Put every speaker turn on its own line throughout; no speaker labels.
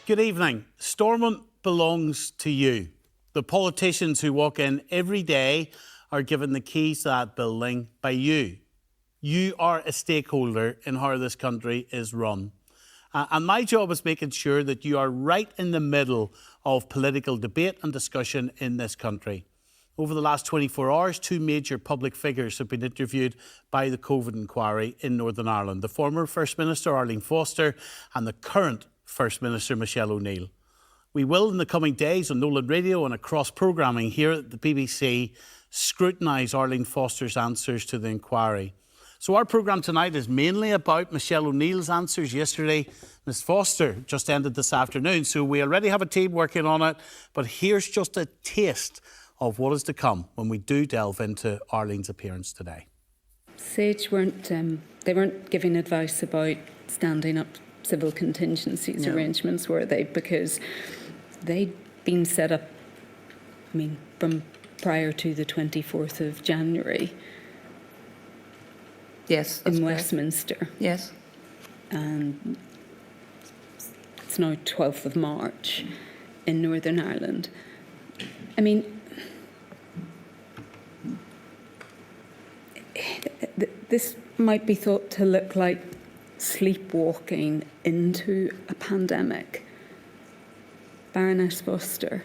Good evening. Stormont belongs to you. The politicians who walk in every day are given the keys to that building by you. You are a stakeholder in how this country is run. And my job is making sure that you are right in the middle of political debate and discussion in this country. Over the last 24 hours, two major public figures have been interviewed by the COVID inquiry in Northern Ireland. The former First Minister, Arlene Foster, and the current First Minister, Michelle O'Neill. We will, in the coming days on Nolan Radio and across programming here at the BBC, scrutinise Arlene Foster's answers to the inquiry. So our programme tonight is mainly about Michelle O'Neill's answers yesterday. Ms Foster just ended this afternoon, so we already have a team working on it. But here's just a taste of what is to come when we do delve into Arlene's appearance today.
SAGE weren't giving advice about standing up civil contingencies arrangements, were they? Because they'd been set up, from prior to the 24th of January.
Yes,
in
correct.
Westminster.
Yes.
And it's now 12th of March in Northern Ireland. This might be thought to look like sleepwalking into a pandemic. Baroness Foster.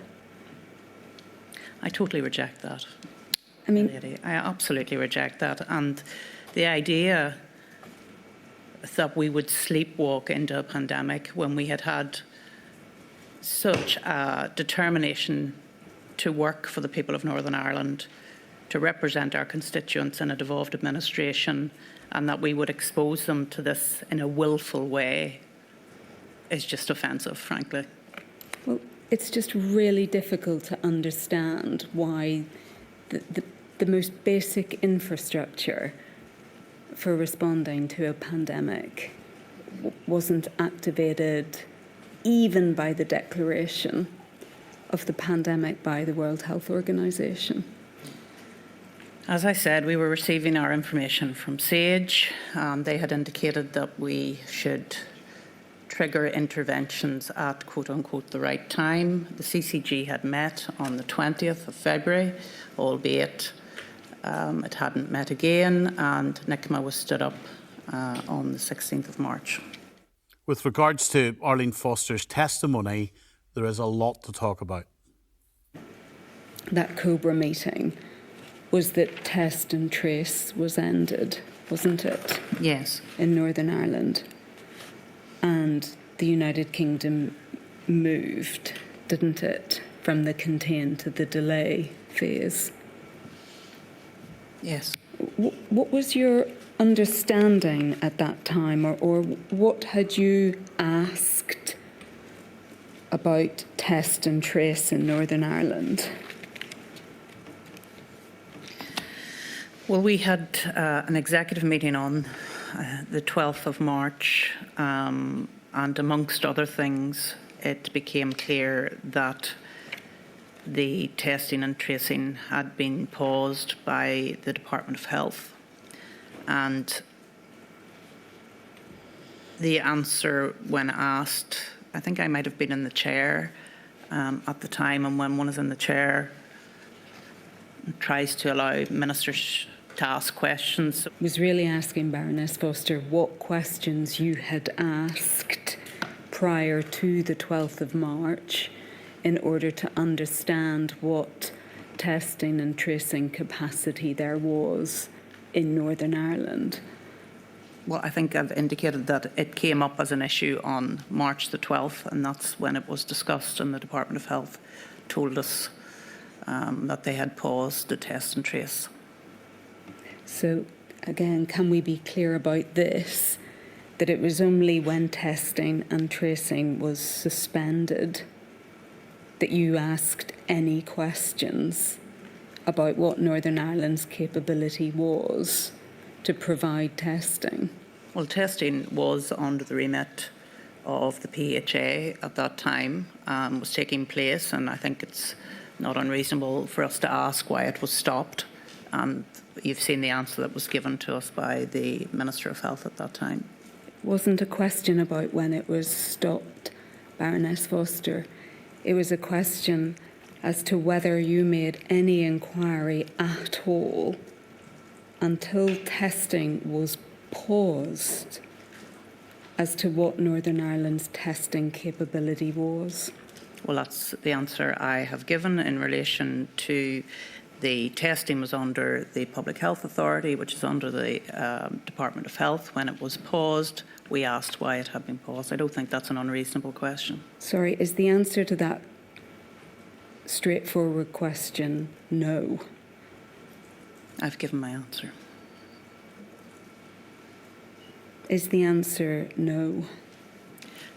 I totally reject that. I absolutely reject that. And the idea that we would sleepwalk into a pandemic when we had had such a determination to work for the people of Northern Ireland, to represent our constituents in a devolved administration, and that we would expose them to this in a willful way is just offensive, frankly.
Well, it's just really difficult to understand why the most basic infrastructure for responding to a pandemic wasn't activated even by the declaration of the pandemic by the World Health Organization.
As I said, we were receiving our information from SAGE. They had indicated that we should trigger interventions at quote-unquote the right time. The CCG had met on the 20th of February, albeit it hadn't met again, and NICMA was stood up on the 16th of March.
With regards to Arlene Foster's testimony, there is a lot to talk about.
That COBRA meeting was that test and trace was ended, wasn't it?
Yes.
In Northern Ireland. And the United Kingdom moved, didn't it, from the contain to the delay phase?
Yes.
What was your understanding at that time, or what had you asked about test and trace in Northern Ireland?
Well, we had an executive meeting on the 12th of March, and amongst other things, it became clear that the testing and tracing had been paused by the Department of Health. And the answer when asked, I think I might have been in the chair at the time, and when one is in the chair, tries to allow ministers to ask questions.
I was really asking Baroness Foster what questions you had asked prior to the 12th of March in order to understand what testing and tracing capacity there was in Northern Ireland.
Well, I think I've indicated that it came up as an issue on March the 12th, and that's when it was discussed, and the Department of Health told us that they had paused the test and trace.
So, again, can we be clear about this, that it was only when testing and tracing was suspended that you asked any questions about what Northern Ireland's capability was to provide testing?
Well, testing was under the remit of the PHA at that time, was taking place, and I think it's not unreasonable for us to ask why it was stopped. And you've seen the answer that was given to us by the Minister of Health at that time.
It wasn't a question about when it was stopped Baroness Foster. It was a question as to whether you made any inquiry at all until testing was paused as to what Northern Ireland's testing capability was.
Well, that's the answer I have given in relation to the testing was under the Public Health Authority, which is under the Department of Health. When it was paused, we asked why it had been paused. I don't think that's an unreasonable question.
Sorry, is the answer to that straightforward question no?
I've given my answer.
Is the answer no?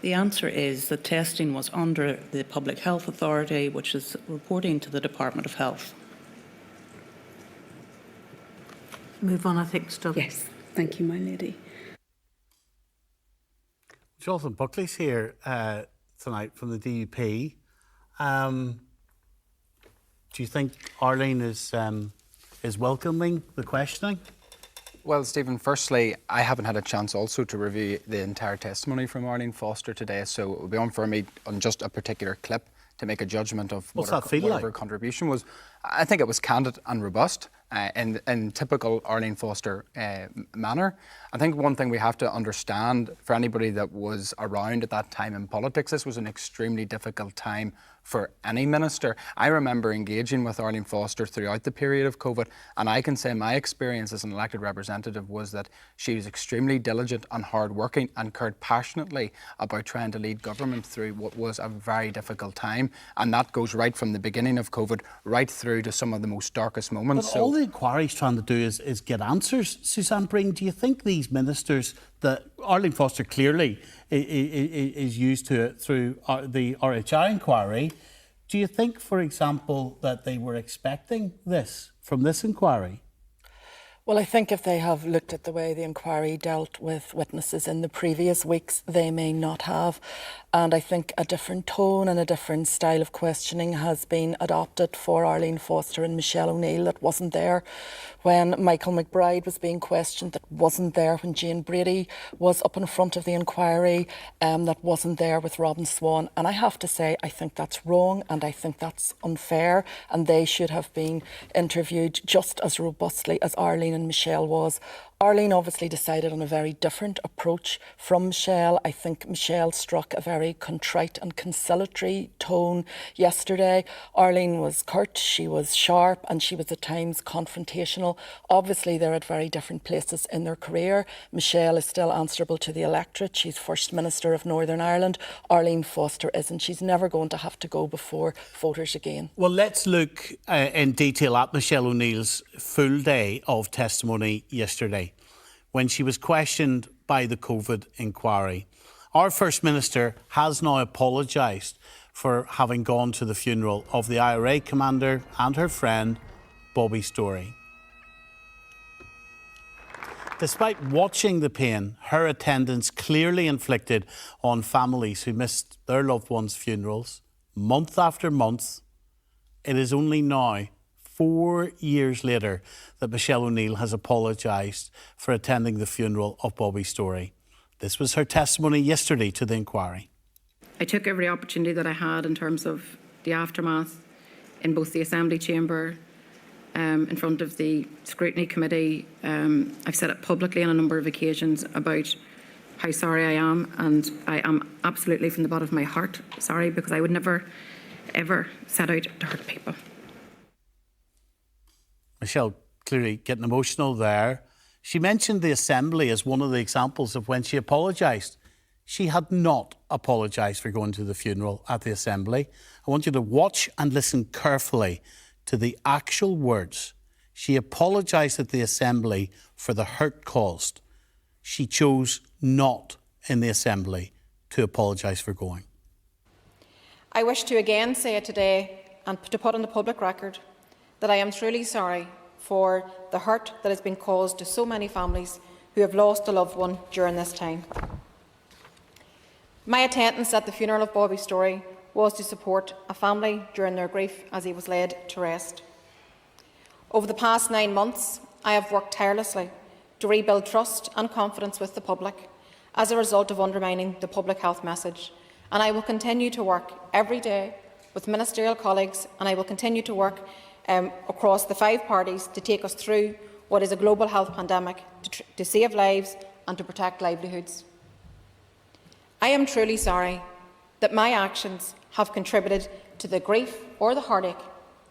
The answer is that testing was under the Public Health Authority, which is reporting to the Department of Health.
Move on, I think, still.
Yes, thank you, my lady.
Jonathan Buckley's here tonight from the DUP. Do you think Arlene is welcoming the questioning?
Well, Stephen, firstly, I haven't had a chance also to review the entire testimony from Arlene Foster today, so it would be unfair for me on just a particular clip to make a judgment of what her contribution was. I think it was candid and robust in typical Arlene Foster manner. I think one thing we have to understand for anybody that was around at that time in politics, this was an extremely difficult time for any minister. I remember engaging with Arlene Foster throughout the period of COVID, and I can say my experience as an elected representative was that she was extremely diligent and hardworking and cared passionately about trying to lead government through what was a very difficult time, and that goes right from the beginning of COVID right through to some of the most darkest moments.
But all the inquiry's trying to do is get answers. Suzanne Breen, do you think these ministers that Arlene Foster clearly is used to it through the RHI inquiry, do you think, for example, that they were expecting this from this inquiry?
Well, I think if they have looked at the way the inquiry dealt with witnesses in the previous weeks, they may not have. And I think a different tone and a different style of questioning has been adopted for Arlene Foster and Michelle O'Neill that wasn't there when Michael McBride was being questioned, that wasn't there when Jane Brady was up in front of the inquiry, that wasn't there with Robin Swan. And I have to say, I think that's wrong and I think that's unfair, and they should have been interviewed just as robustly as Arlene and Michelle was. Arlene obviously decided on a very different approach from Michelle. I think Michelle struck a very contrite and conciliatory tone yesterday. Arlene was curt, she was sharp, and she was at times confrontational. Obviously, they're at very different places in their career. Michelle is still answerable to the electorate. She's First Minister of Northern Ireland. Arlene Foster isn't. She's never going to have to go before voters again.
Well, let's look in detail at Michelle O'Neill's full day of testimony yesterday, when she was questioned by the COVID inquiry. Our First Minister has now apologised for having gone to the funeral of the IRA commander and her friend, Bobby Storey. Despite watching the pain her attendance clearly inflicted on families who missed their loved ones' funerals month after month, it is only now, 4 years later, that Michelle O'Neill has apologised for attending the funeral of Bobby Storey. This was her testimony yesterday to the inquiry.
I took every opportunity that I had in terms of the aftermath in both the Assembly chamber, in front of the Scrutiny Committee. I've said it publicly on a number of occasions about how sorry I am, and I am absolutely from the bottom of my heart sorry, because I would never, ever set out to hurt people.
Michelle clearly getting emotional there. She mentioned the Assembly as one of the examples of when she apologised. She had not apologised for going to the funeral at the Assembly. I want you to watch and listen carefully to the actual words. She apologised at the Assembly for the hurt caused. She chose not in the Assembly to apologise for going.
I wish to again say it today and to put on the public record that I am truly sorry for the hurt that has been caused to so many families who have lost a loved one during this time. My attendance at the funeral of Bobby Storey was to support a family during their grief as he was laid to rest. Over the past 9 months, I have worked tirelessly to rebuild trust and confidence with the public as a result of undermining the public health message And I will continue to work every day with ministerial colleagues, and I will continue to work across the 5 parties to take us through what is a global health pandemic, to save lives and to protect livelihoods. I am truly sorry that my actions have contributed to the grief or the heartache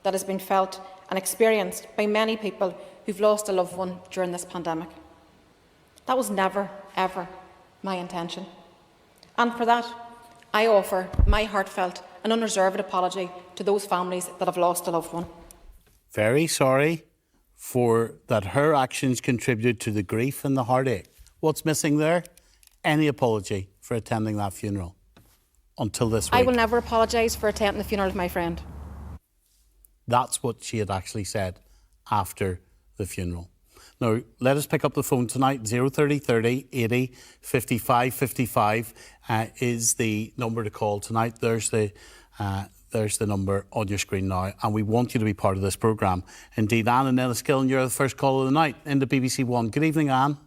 that has been felt and experienced by many people who've lost a loved one during this pandemic. That was never, ever my intention. And for that, I offer my heartfelt and unreserved apology to those families that have lost a loved one.
Very sorry for that her actions contributed to the grief and the heartache. What's missing there? Any apology for attending that funeral until this week.
I will never apologise for attending the funeral of my friend.
That's what she had actually said after the funeral. Now, let us pick up the phone tonight. 030 30 80 55 55 is the number to call tonight. There's the number on your screen now, and we want you to be part of this programme. Indeed, Anne and Enniskillen, you're the first call of the night into BBC One. Good evening, Anne.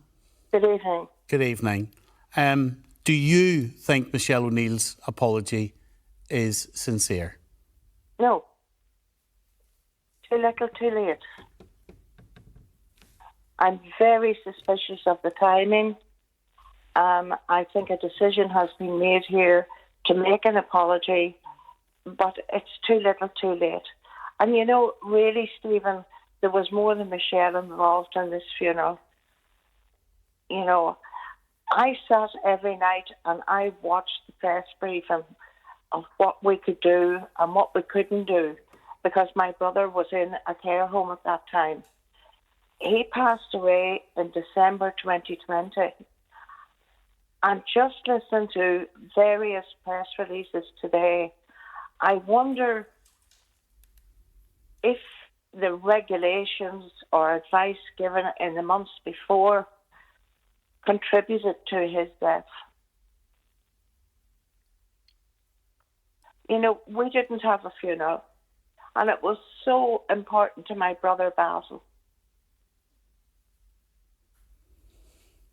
Good evening.
Good evening. Do you think Michelle O'Neill's apology is sincere?
No. Too little, too late. I'm very suspicious of the timing. I think a decision has been made here to make an apology, but it's too little, too late. And you know, really, Stephen, there was more than Michelle involved in this funeral. You know, I sat every night and I watched the press briefing of what we could do and what we couldn't do, because my brother was in a care home at that time. He passed away in December 2020. And just listening to various press releases today, I wonder if the regulations or advice given in the months before contributed to his death. You know, we didn't have a funeral, and it was so important to my brother Basil.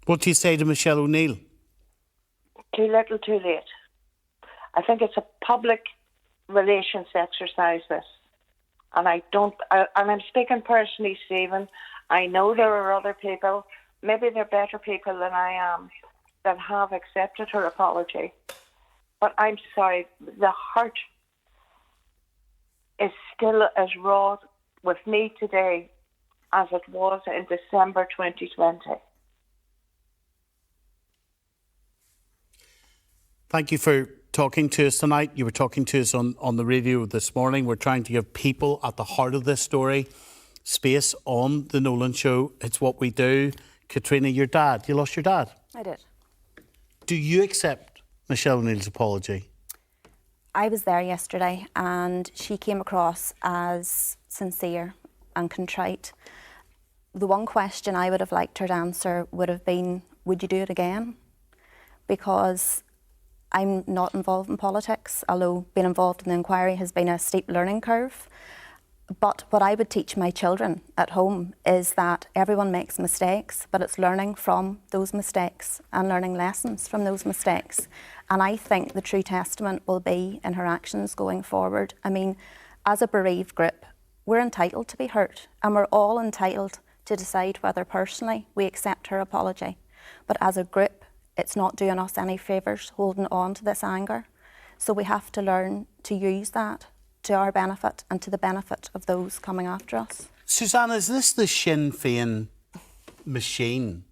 What do you say to Michelle O'Neill?
Too little, too late. I think it's a public relations exercise, this. And and I'm speaking personally, Stephen. I know there are other people, maybe they're better people than I am, that have accepted her apology. But I'm sorry, the heart is still as raw with me today as it was in December 2020.
Thank you for talking to us tonight. You were talking to us on the radio this morning. We're trying to give people at the heart of this story space on the Nolan Show. It's what we do. Katrina, your dad, you lost your dad.
I did.
Do you accept Michelle O'Neill's apology?
I was there yesterday and she came across as sincere and contrite. The one question I would have liked her to answer would have been, would you do it again? Because I'm not involved in politics, although being involved in the inquiry has been a steep learning curve. But what I would teach my children at home is that everyone makes mistakes, but it's learning from those mistakes and learning lessons from those mistakes. And I think the true testament will be in her actions going forward. I mean, as a bereaved group, we're entitled to be hurt, and we're all entitled to decide whether personally we accept her apology. But as a group, it's not doing us any favours holding on to this anger. So we have to learn to use that to our benefit and to the benefit of those coming after us.
Susanna, is this the Sinn Féin machine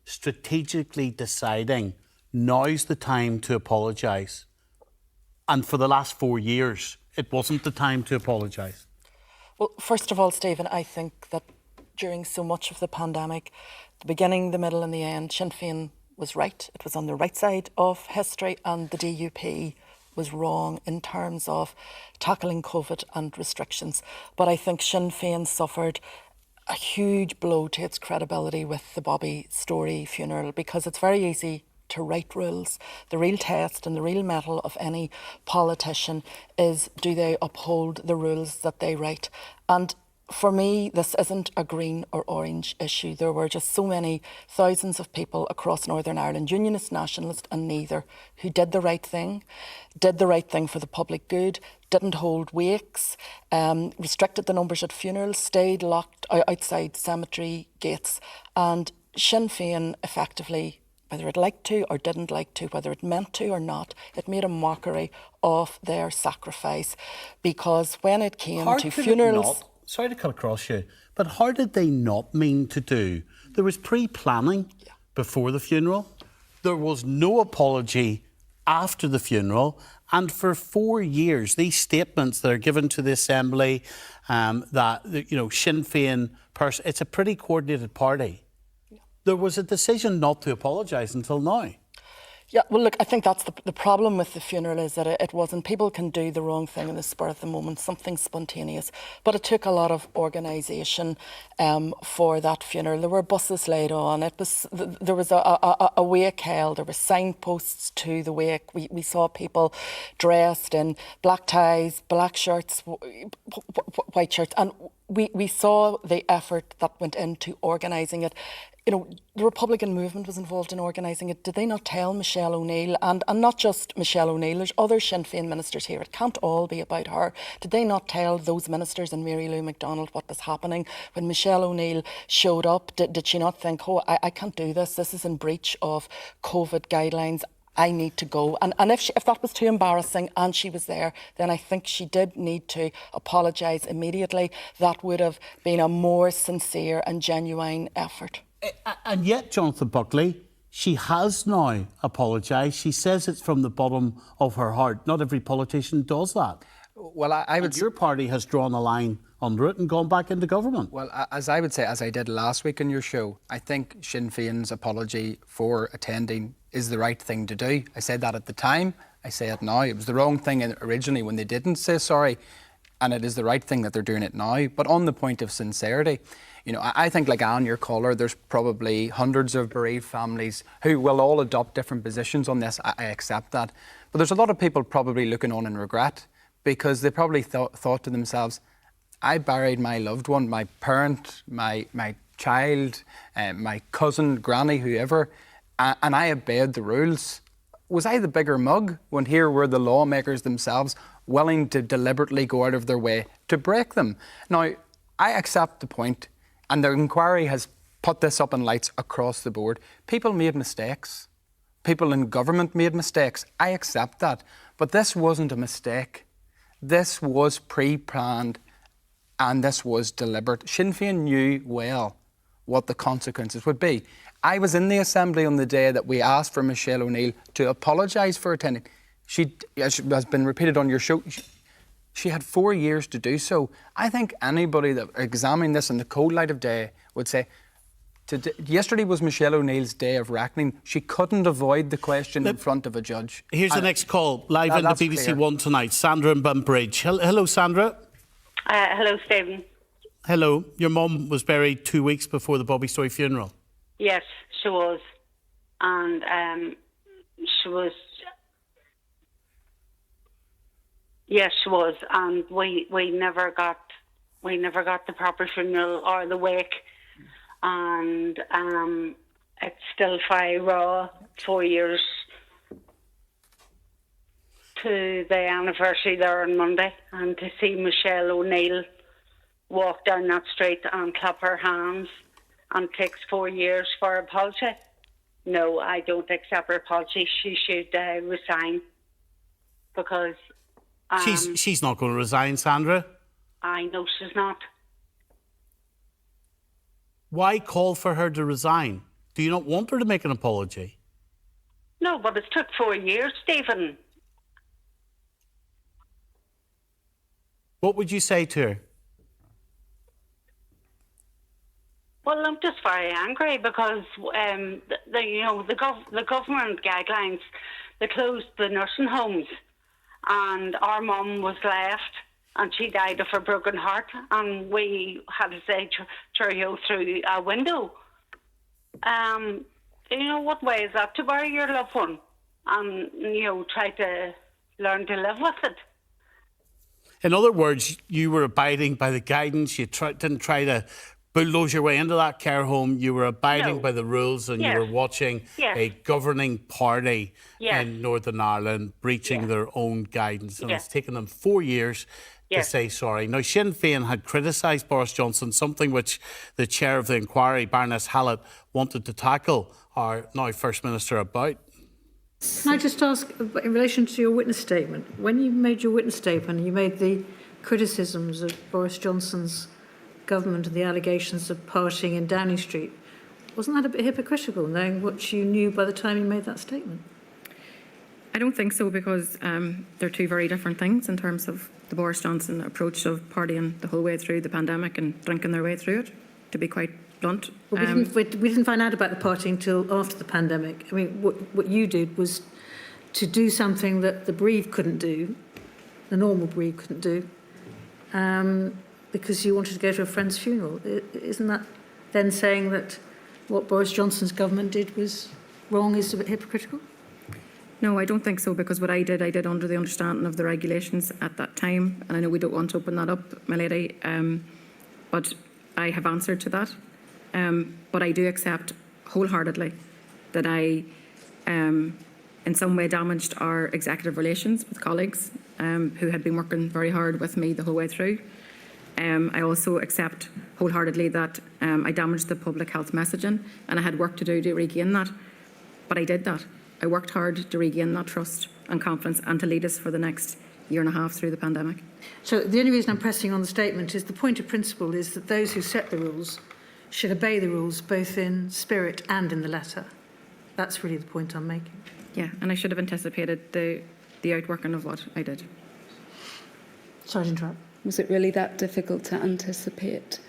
strategically deciding now's the time to apologise? And for the last 4 years, it wasn't the time to apologise?
Well, first of all, Stephen, I think that during so much of the pandemic, the beginning, the middle and the end, Sinn Féin was right. It was on the right side of history, and the DUP was wrong in terms of tackling COVID and restrictions. But I think Sinn Féin suffered a huge blow to its credibility with the Bobby Story funeral, because it's very easy to write rules. The real test and the real mettle of any politician is, do they uphold the rules that they write? And For me, this isn't a green or orange issue. There were just so many thousands of people across Northern Ireland, unionist, nationalist and neither, who did the right thing for the public good, didn't hold wakes, restricted the numbers at funerals, stayed locked outside cemetery gates. And Sinn Féin effectively, whether it liked to or didn't like to, whether it meant to or not, it made a mockery of their sacrifice. Because when it came to funerals...
Sorry to cut across you, but how did they not mean to do? There was pre-planning before the funeral. There was no apology after the funeral. And for 4 years, these statements that are given to the Assembly, that, you know, Sinn Féin person, it's a pretty coordinated party. There was a decision not to apologise until now.
Yeah, well, look, I think that's the problem with the funeral is that it wasn't, people can do the wrong thing in the spur of the moment, something spontaneous, but it took a lot of organisation for that funeral. There were buses laid on, there was a wake held, there were signposts to the wake. We saw people dressed in black ties, black shirts, white shirts, and we saw the effort that went into organising it. You know, the Republican movement was involved in organising it. Did they not tell Michelle O'Neill, and not just Michelle O'Neill, there's other Sinn Féin ministers here, it can't all be about her. Did they not tell those ministers and Mary Lou McDonald what was happening? When Michelle O'Neill showed up, did she not think, oh, I can't do this is in breach of COVID guidelines, I need to go? And if that was too embarrassing and she was there, then I think she did need to apologise immediately. That would have been a more sincere and genuine effort.
And yet, Jonathan Buckley, she has now apologised. She says it's from the bottom of her heart. Not every politician does that.
Well, I would...
Your party has drawn a line under it and gone back into government.
Well, as I would say, as I did last week on your show, I think Sinn Féin's apology for attending is the right thing to do. I said that at the time. I say it now. It was the wrong thing originally when they didn't say sorry. And it is the right thing that they're doing it now. But on the point of sincerity, you know, I think, like Anne, your caller, there's probably hundreds of bereaved families who will all adopt different positions on this. I accept that. But there's a lot of people probably looking on in regret because they probably thought to themselves, I buried my loved one, my parent, my child, my cousin, granny, whoever, and I obeyed the rules. Was I the bigger mug when here were the lawmakers themselves willing to deliberately go out of their way to break them? Now, I accept the point, and the inquiry has put this up in lights across the board. People made mistakes. People in government made mistakes. I accept that. But this wasn't a mistake. This was pre-planned and this was deliberate. Sinn Féin knew well what the consequences would be. I was in the Assembly on the day that we asked for Michelle O'Neill to apologise for attending. She, as has been repeated on your show, she had 4 years to do so. I think anybody that examining this in the cold light of day would say, yesterday was Michelle O'Neill's day of reckoning. She couldn't avoid the question in front of a judge.
Here's the next call, live on the BBC
clear.
One tonight. Sandra in Bunbridge. Hello, Sandra.
Hello, Stephen.
Hello. Your mum was buried 2 weeks before the Bobby Stoy funeral.
Yes, she was. And she was... Yes, she was. And we never got the proper funeral or the wake. And it's still very raw, 4 years to the anniversary there on Monday, and to see Michelle O'Neill walk down that street and clap her hands, and takes 4 years for her apology. No, I don't accept her apology. She should resign, because
she's not going to resign, Sandra.
I know she's not.
Why call for her to resign? Do you not want her to make an apology?
No, but it took 4 years, Stephen.
What would you say to her?
Well, I'm just very angry because the government guidelines, they closed the nursing homes, and our mum was left, and she died of a broken heart, and we had to say cheerio through a window. What way is that to bury your loved one? And try to learn to live with it.
In other words, you were abiding by the guidance. You didn't try to bulldoze your way into that care home. You were abiding by the rules, and you were watching a governing party in Northern Ireland breaching their own guidance. And it's taken them 4 years to say sorry. Now, Sinn Féin had criticised Boris Johnson, something which the chair of the inquiry, Baroness Hallett, wanted to tackle our now First Minister about.
Can I just ask, in relation to your witness statement, when you made your witness statement, you made the criticisms of Boris Johnson's government and the allegations of partying in Downing Street, wasn't that a bit hypocritical, knowing what you knew by the time you made that statement?
I don't think so, because they're two very different things in terms of the Boris Johnson approach of partying the whole way through the pandemic and drinking their way through it, to be quite blunt.
Well, we didn't find out about the partying until after the pandemic. I mean, what you did was to do something that the bereaved couldn't do, the normal bereaved couldn't do, because you wanted to go to a friend's funeral. Isn't that then saying that what Boris Johnson's government did was wrong, is a bit hypocritical?
No, I don't think so, because what I did under the understanding of the regulations at that time, and I know we don't want to open that up, my lady, but I have answered to that. But I do accept wholeheartedly that I, in some way, damaged our executive relations with colleagues who had been working very hard with me the whole way through. I also accept wholeheartedly that I damaged the public health messaging, and I had work to do to regain that. But I did that. I worked hard to regain that trust and confidence and to lead us for the next year and a half through the pandemic.
So the only reason I'm pressing on the statement is the point of principle is that those who set the rules should obey the rules both in spirit and in the letter. That's really the point I'm making.
Yeah, and I should have anticipated the outworking of what I did.
Sorry to interrupt.
Was it really that difficult to anticipate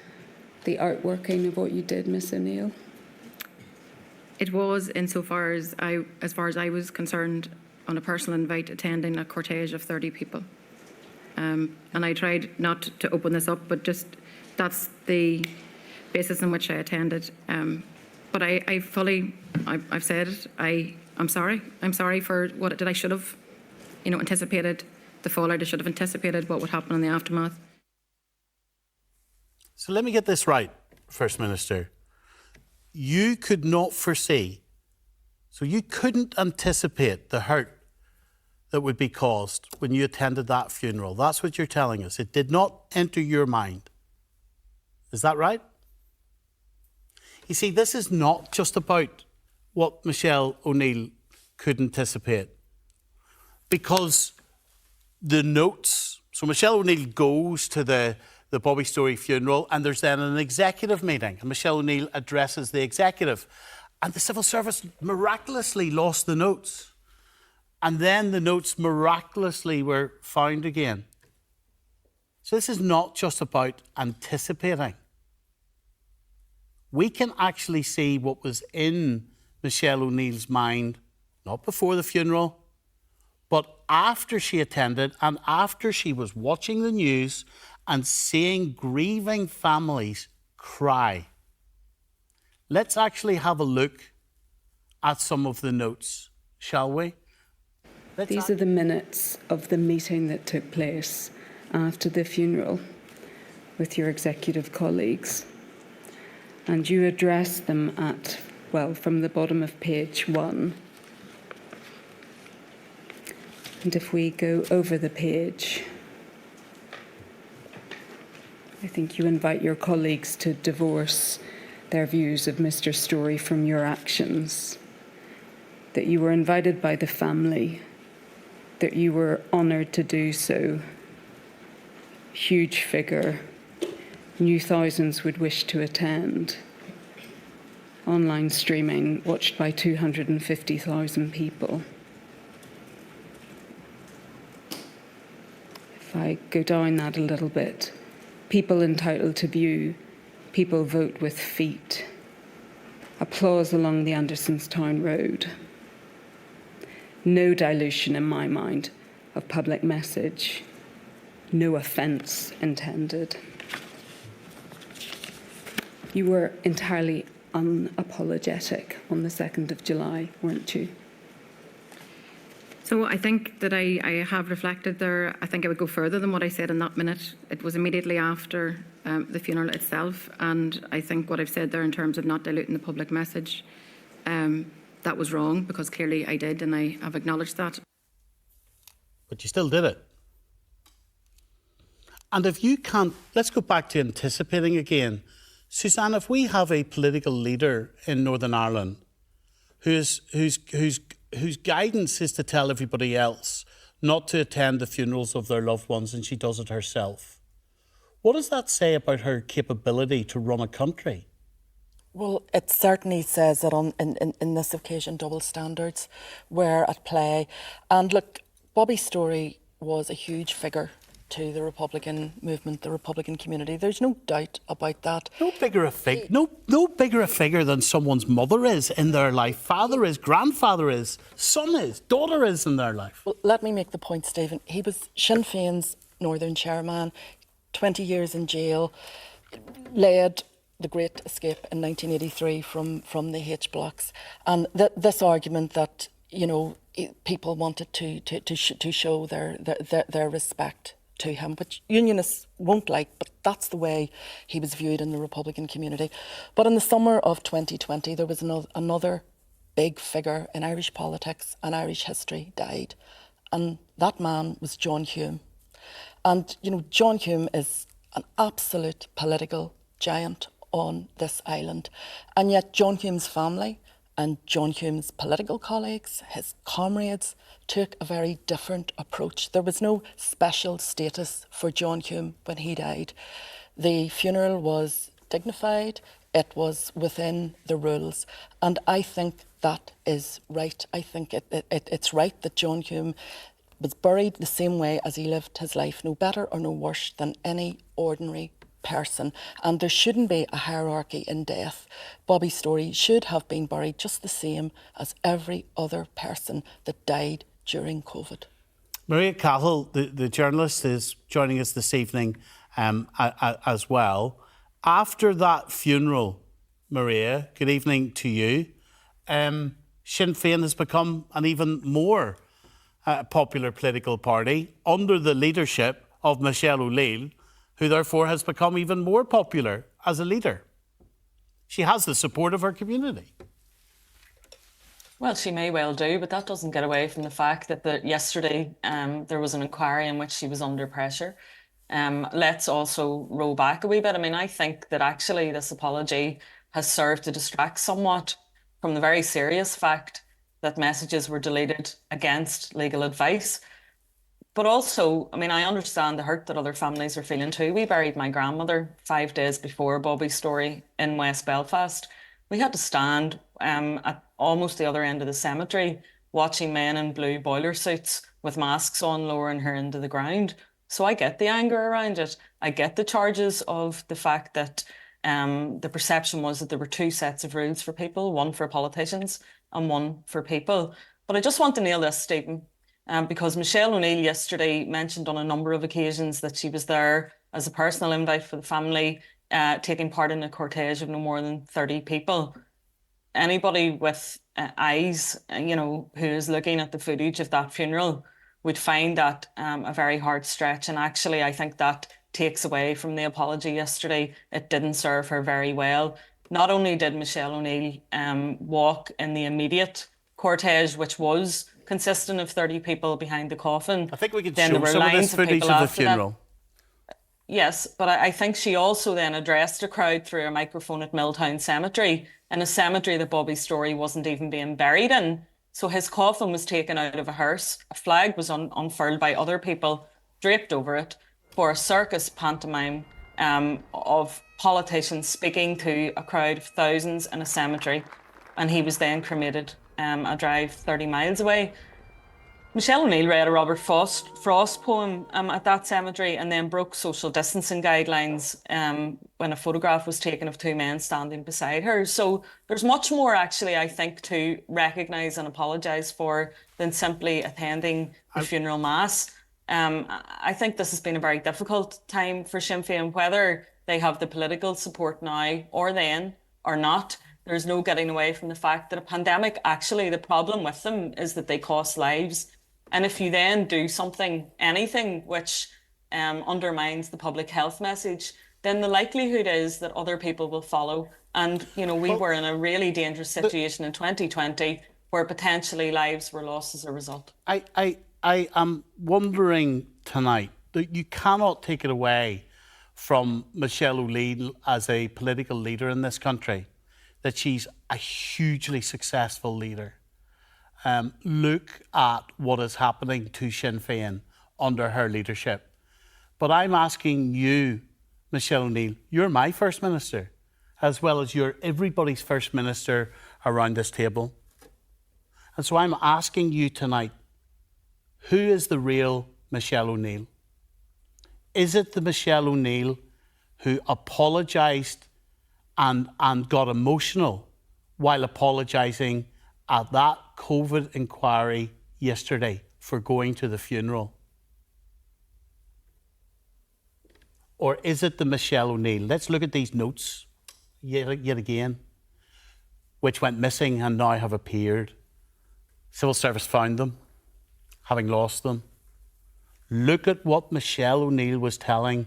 the outworking of what you did, Miss O'Neill?
It was, insofar as far as I was concerned, on a personal invite, attending a cortege of 30 people. And I tried not to open this up, but just that's the basis on which I attended. But I've said it. I'm sorry. I'm sorry for what it did. I should have, anticipated the fallout. I should have anticipated what would happen in the aftermath.
So let me get this right, First Minister. You could not foresee, so you couldn't anticipate the hurt that would be caused when you attended that funeral. That's what you're telling us. It did not enter your mind. Is that right? You see, this is not just about what Michelle O'Neill could anticipate. Because the notes, so Michelle O'Neill goes to the Bobby Story funeral, and there's then an executive meeting, and Michelle O'Neill addresses the executive, and the civil service miraculously lost the notes, and then the notes miraculously were found again. So this is not just about anticipating. We can actually see what was in Michelle O'Neill's mind, not before the funeral, but after she attended and after she was watching the news and seeing grieving families cry. Let's actually have a look at some of the notes, shall we?
These are the minutes of the meeting that took place after the funeral with your executive colleagues. And you addressed them at, from the bottom of page 1. And if we go over the page, I think you invite your colleagues to divorce their views of Mr. Story from your actions, that you were invited by the family, that you were honoured to do so. Huge figure, knew thousands would wish to attend. Online streaming, watched by 250,000 people. If I go down that a little bit, people entitled to view, people vote with feet. Applause along the Andersonstown Road. No dilution in my mind of public message. No offence intended. You were entirely unapologetic on the 2nd of July, weren't you?
So I think that I have reflected there. I think I would go further than what I said in that minute. It was immediately after the funeral itself, and I think what I've said there in terms of not diluting the public message, that was wrong, because clearly I did, and I have acknowledged that.
But you still did it. And if you can't, let's go back to anticipating again. Suzanne, if we have a political leader in Northern Ireland whose guidance is to tell everybody else not to attend the funerals of their loved ones, and she does it herself, what does that say about her capability to run a country?
Well, it certainly says that in this occasion, double standards were at play. And look, Bobby Story was a huge figure to the Republican movement, the Republican community. There's no doubt about that.
No bigger a figure than someone's mother is in their life, father is, grandfather is, son is, daughter is in their life.
Well, let me make the point, Stephen. He was Sinn Féin's Northern chairman, 20 years in jail, led the Great Escape in 1983 from the H blocks. And this argument that, you know, people wanted to show their respect to him, which unionists won't like, but that's the way he was viewed in the Republican community. But in the summer of 2020, there was another big figure in Irish politics and Irish history died. And that man was John Hume. And, you know, John Hume is an absolute political giant on this island. And yet John Hume's family and John Hume's political colleagues, his comrades, took a very different approach. There was no special status for John Hume when he died. The funeral was dignified, it was within the rules, and I think that is right. I think it's right that John Hume was buried the same way as he lived his life, no better or no worse than any ordinary person, and there shouldn't be a hierarchy in death. Bobby Story should have been buried just the same as every other person that died during COVID.
Maria Cahill, the journalist, is joining us this evening as well. After that funeral, Maria, good evening to you. Sinn Féin has become an even more popular political party under the leadership of Michelle O'Neill, who therefore has become even more popular as a leader. She has the support of her community.
Well, she may well do, but that doesn't get away from the fact that yesterday there was an inquiry in which she was under pressure. Let's also roll back a wee bit. I mean, I think that actually this apology has served to distract somewhat from the very serious fact that messages were deleted against legal advice. But also, I mean, I understand the hurt that other families are feeling too. We buried my grandmother 5 days before Bobby's Story in West Belfast. We had to stand at almost the other end of the cemetery watching men in blue boiler suits with masks on lowering her into the ground. So I get the anger around it. I get the charges of the fact that the perception was that there were two sets of rules for people, one for politicians and one for people. But I just want to nail this, Stephen. Because Michelle O'Neill yesterday mentioned on a number of occasions that she was there as a personal invite for the family, taking part in a cortege of no more than 30 people. Anybody with eyes, you know, who is looking at the footage of that funeral would find that a very hard stretch. And actually, I think that takes away from the apology yesterday. It didn't serve her very well. Not only did Michelle O'Neill walk in the immediate cortege, which was consistent of 30 people behind the coffin.
I think we could show some of this footage of the funeral.
Yes, but I think she also then addressed a crowd through a microphone at Milltown Cemetery, in a cemetery that Bobby Story wasn't even being buried in. So his coffin was taken out of a hearse, a flag was unfurled by other people, draped over it, for a circus pantomime of politicians speaking to a crowd of thousands in a cemetery, and he was then cremated a drive 30 miles away. Michelle O'Neill read a Robert Frost poem at that cemetery and then broke social distancing guidelines when a photograph was taken of two men standing beside her. So there's much more actually, I think, to recognise and apologise for than simply attending the funeral mass. I think this has been a very difficult time for Sinn Féin, whether they have the political support now or then or not. There's no getting away from the fact that a pandemic, actually, the problem with them is that they cost lives. And if you then do something, anything which undermines the public health message, then the likelihood is that other people will follow. And, you know, we were in a really dangerous situation in 2020 where potentially lives were lost as a result.
I am wondering tonight that you cannot take it away from Michelle O'Neill as a political leader in this country, that she's a hugely successful leader. Look at what is happening to Sinn Féin under her leadership. But I'm asking you, Michelle O'Neill, you're my First Minister, as well as you're everybody's First Minister around this table. And so I'm asking you tonight, who is the real Michelle O'Neill? Is it the Michelle O'Neill who apologised and got emotional while apologising at that COVID inquiry yesterday for going to the funeral? Or is it the Michelle O'Neill? Let's look at these notes yet again, which went missing and now have appeared. Civil Service found them, having lost them. Look at what Michelle O'Neill was telling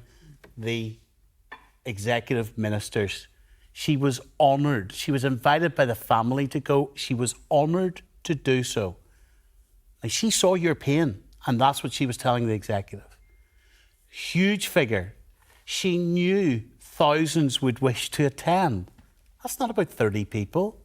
the executive ministers. She was honoured. She was invited by the family to go. She was honoured to do so. And she saw your pain, and that's what she was telling the executive. Huge figure. She knew thousands would wish to attend. That's not about 30 people.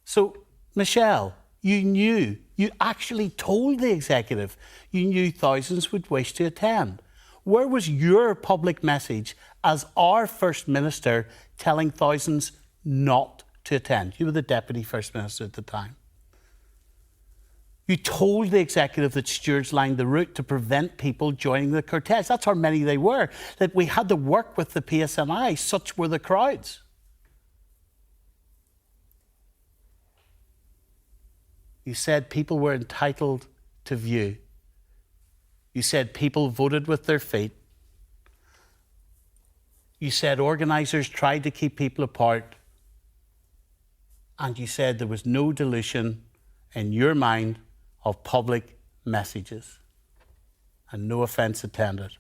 So, Michelle, you actually told the executive you knew thousands would wish to attend. Where was your public message as our First Minister telling thousands not to attend? You were the Deputy First Minister at the time. You told the executive that stewards lined the route to prevent people joining the cortege. That's how many they were, that we had to work with the PSNI. Such were the crowds. You said people were entitled to view. You said people voted with their feet. You said organisers tried to keep people apart. And you said there was no dilution in your mind of public messages, and no offence intended.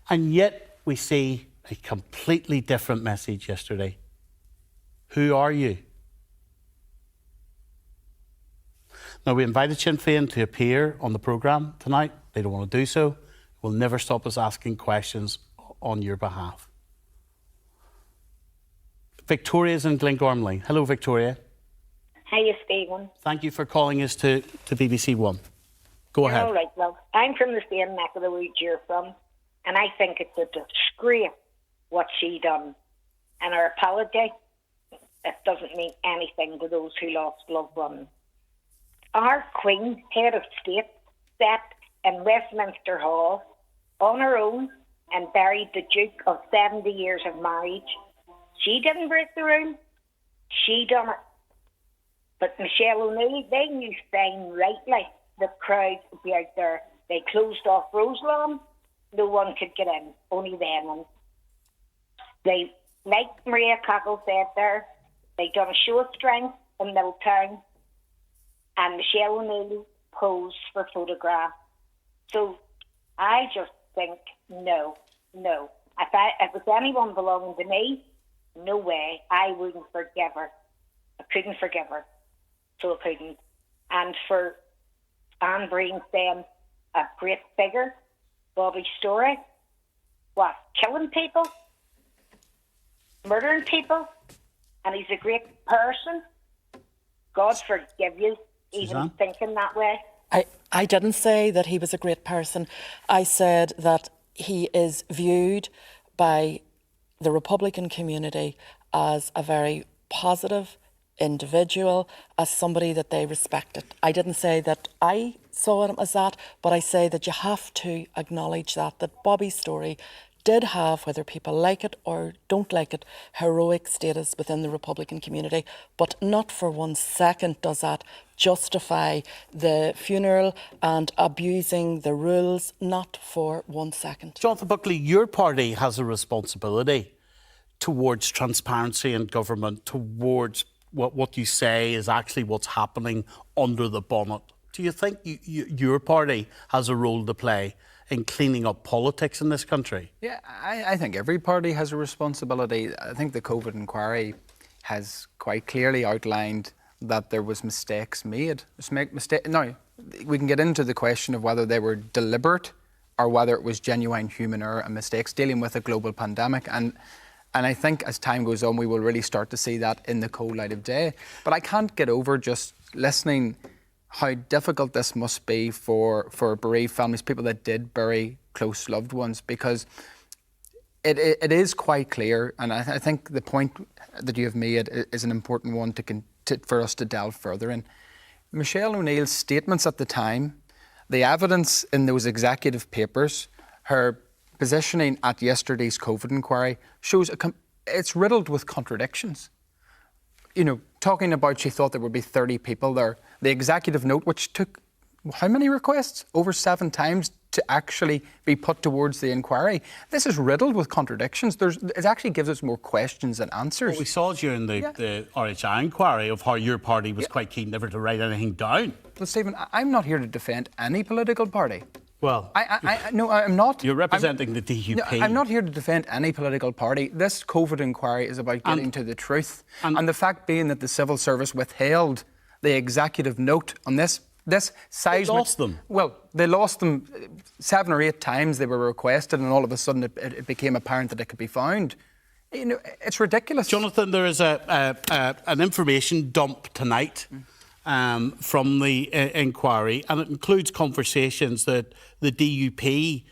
And yet we see a completely different message yesterday. Who are you? Now, we invited Sinn Féin to appear on the programme tonight. They don't want to do so. It will never stop us asking questions on your behalf. Victoria's in Glengormley. Hello, Victoria.
Hiya, Stephen.
Thank you for calling us to BBC One. Go ahead.
All right, love. I'm from the same neck of the woods you're from, and I think it's a disgrace what she done. And her apology, it doesn't mean anything to those who lost loved ones. Our Queen, head of state, sat in Westminster Hall on her own and buried the Duke of 70 years of marriage. She didn't break the rule. She done it. But Michelle O'Neill, they knew fine rightly the crowd would be out there. They closed off Roselawn. No one could get in, only them. And they, like Maria Cockle said there, they done a show of strength in Milltown, and Michelle O'Neill posed for photographs. So I just think, no. If it was anyone belonging to me, no way, I wouldn't forgive her. I couldn't forgive her. So I couldn't. And for Anne Breen saying a great figure, Bobby Story, what, killing people? Murdering people? And he's a great person? God forgive you, even thinking that way.
I didn't say that he was a great person. I said that he is viewed by the Republican community as a very positive individual, as somebody that they respected. I didn't say that I saw him as that, but I say that you have to acknowledge that Bobby's story did have, whether people like it or don't like it, heroic status within the Republican community, but not for 1 second does that justify the funeral and abusing the rules, not for 1 second.
Jonathan Buckley, your party has a responsibility towards transparency in government, towards what you say is actually what's happening under the bonnet. Do you think your party has a role to play in cleaning up politics in this country?
Yeah, I think every party has a responsibility. I think the COVID inquiry has quite clearly outlined that there was mistakes made. Now, we can get into the question of whether they were deliberate or whether it was genuine human error and mistakes dealing with a global pandemic. And I think as time goes on, we will really start to see that in the cold light of day. But I can't get over just listening how difficult this must be for bereaved families, people that did bury close loved ones, because it is quite clear, and I think the point that you have made is an important one for us to delve further in. Michelle O'Neill's statements at the time, the evidence in those executive papers, her positioning at yesterday's COVID inquiry shows it's riddled with contradictions. You know, talking about she thought there would be 30 people there. The executive note, which took how many requests? Over 7 times to actually be put towards the inquiry. This is riddled with contradictions. It actually gives us more questions than answers.
Well, we saw during the RHI inquiry of how your party was quite keen never to write anything down.
But Stephen, I'm not here to defend any political party.
Well,
no, I'm not.
You're representing the DUP.
No, I'm not here to defend any political party. This COVID inquiry is about getting to the truth. And the fact being that the civil service withheld the executive note on this seismic... They
lost them.
Well, they lost them 7 or 8 times they were requested, and all of a sudden it became apparent that it could be found. You know, it's ridiculous.
Jonathan, there is an information dump tonight from the inquiry, and it includes conversations that the DUP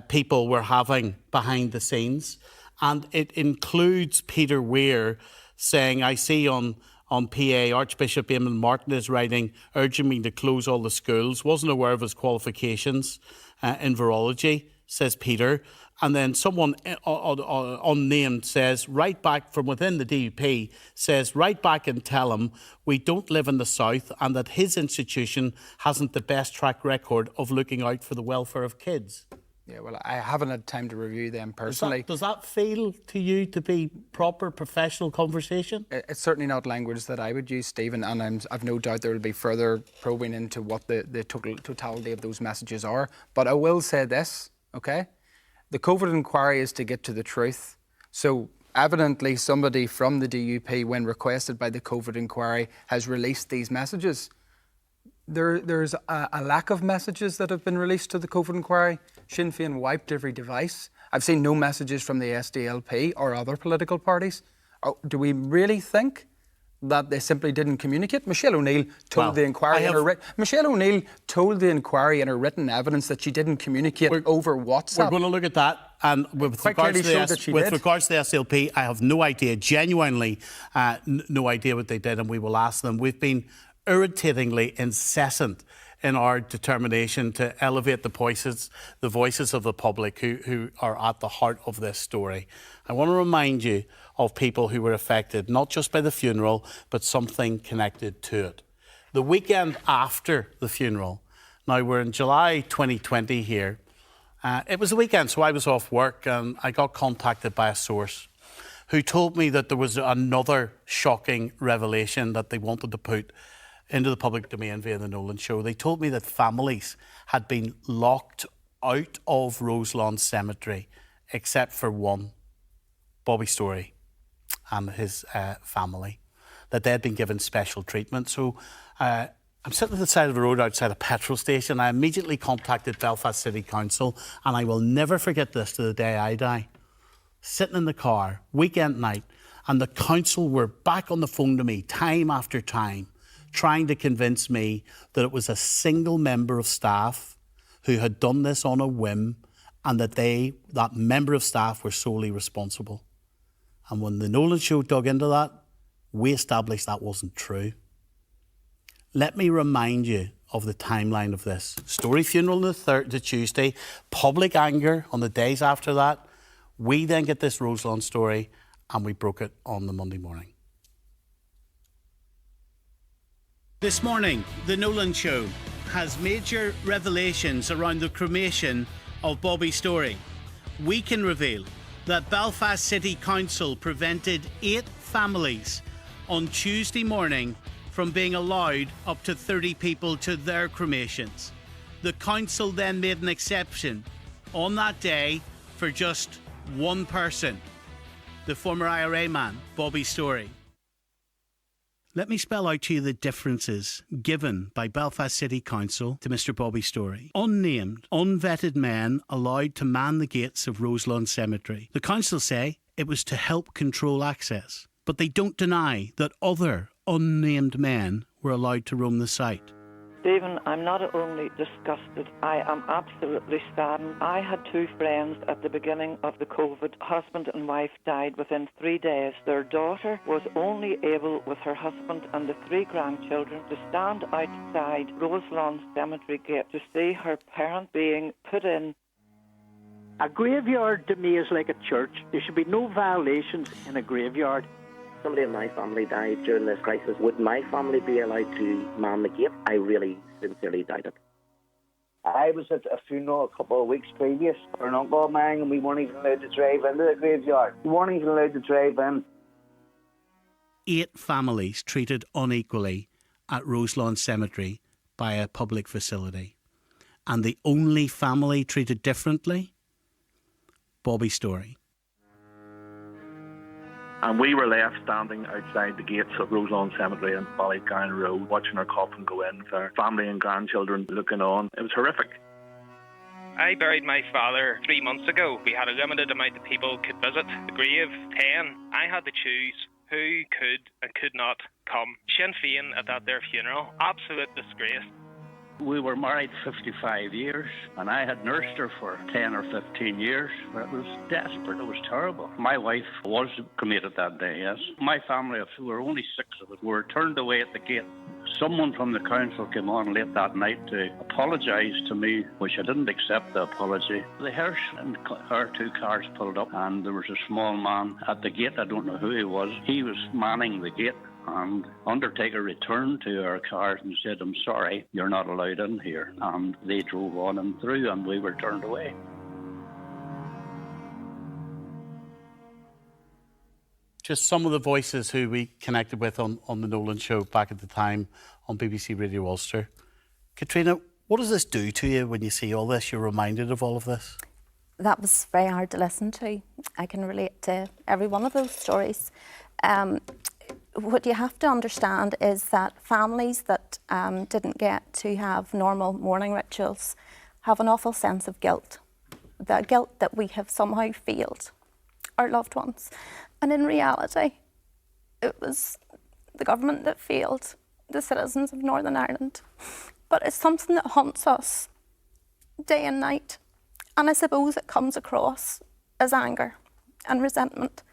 people were having behind the scenes, and it includes Peter Weir saying, I see on PA, Archbishop Eamon Martin is writing, urging me to close all the schools, wasn't aware of his qualifications in virology, says Peter. And then someone unnamed says, right back from within the DUP, says, write back and tell him we don't live in the South and that his institution hasn't the best track record of looking out for the welfare of kids.
Yeah, well, I haven't had time to review them personally.
Does that feel to you to be proper professional conversation?
It's certainly not language that I would use, Stephen, and I've no doubt there will be further probing into what the totality of those messages are. But I will say this, okay? The COVID inquiry is to get to the truth. So evidently somebody from the DUP, when requested by the COVID inquiry, has released these messages. There's a lack of messages that have been released to the COVID inquiry. Sinn Féin wiped every device. I've seen no messages from the SDLP or other political parties. Do we really think that they simply didn't communicate? Michelle O'Neill told the inquiry Michelle O'Neill told the inquiry in her written evidence that she didn't communicate over WhatsApp.
We're going to look at that. And with regards to the SLP, I have no idea, genuinely no idea what they did, and we will ask them. We've been irritatingly incessant in our determination to elevate the voices of the public who are at the heart of this story. I want to remind you of people who were affected, not just by the funeral, but something connected to it. The weekend after the funeral, now we're in July 2020 here, it was the weekend, so I was off work and I got contacted by a source who told me that there was another shocking revelation that they wanted to put into the public domain via the Nolan show. They told me that families had been locked out of Roselawn Cemetery, except for one, Bobby Story and his family, that they had been given special treatment. So I'm sitting at the side of the road outside a petrol station. I immediately contacted Belfast City Council, and I will never forget this to the day I die. Sitting in the car, weekend night, and the council were back on the phone to me time after time, trying to convince me that it was a single member of staff who had done this on a whim, and that member of staff were solely responsible. And when the Nolan show dug into that, we established that wasn't true. Let me remind you of the timeline of this. Story funeral on the Tuesday, public anger on the days after that. We then get this Roselawn story, and we broke it on the Monday morning. This morning, the Nolan show has major revelations around the cremation of Bobby Story. We can reveal that Belfast City Council prevented 8 families on Tuesday morning from being allowed up to 30 people to their cremations. The council then made an exception on that day for just one person, the former IRA man, Bobby Storey. Let me spell out to you the differences given by Belfast City Council to Mr Bobby Storey. Unnamed, unvetted men allowed to man the gates of Roselawn Cemetery. The council say it was to help control access, but they don't deny that other unnamed men were allowed to roam the site.
Stephen, I'm not only disgusted, I am absolutely saddened. I had two friends at the beginning of the COVID. Husband and wife died within 3 days. Their daughter was only able, with her husband and the 3 grandchildren, to stand outside Roselawn Cemetery gate to see her parent being put in.
A graveyard to me is like a church. There should be no violations in a graveyard.
Somebody in my family died during this crisis. Would my family be allowed to man the gate? I really sincerely doubt it.
I was at a funeral a couple of weeks previous for an uncle of mine, and we weren't even allowed to drive into the graveyard. We weren't even allowed to drive in.
8 families treated unequally at Roselawn Cemetery by a public facility. And the only family treated differently? Bobby Storey.
And we were left standing outside the gates of Roselawn Cemetery on Ballygown Road, watching our coffin go in with our family and grandchildren looking on. It was horrific.
I buried my father 3 months ago. We had a limited amount of people could visit the grave, 10. I had to choose who could and could not come. Sinn Féin at that their funeral. Absolute disgrace.
We were married 55 years, and I had nursed her for 10 or 15 years. It was desperate. It was terrible. My wife was cremated that day, yes. My family, we were only 6 of us, were turned away at the gate. Someone from the council came on late that night to apologise to me, which I didn't accept the apology. The hearse and her 2 cars pulled up, and there was a small man at the gate. I don't know who he was. He was manning the gate. And Undertaker returned to our cars and said, "I'm sorry, you're not allowed in here." And they drove on and through, and we were turned away.
Just some of the voices who we connected with on the Nolan show back at the time on BBC Radio Ulster. Katrina, what does this do to you when you see all this? You're reminded of all of this?
That was very hard to listen to. I can relate to every one of those stories. What you have to understand is that families that didn't get to have normal mourning rituals have an awful sense of guilt. The guilt that we have somehow failed our loved ones. And in reality, it was the government that failed the citizens of Northern Ireland. But it's something that haunts us day and night. And I suppose it comes across as anger and resentment.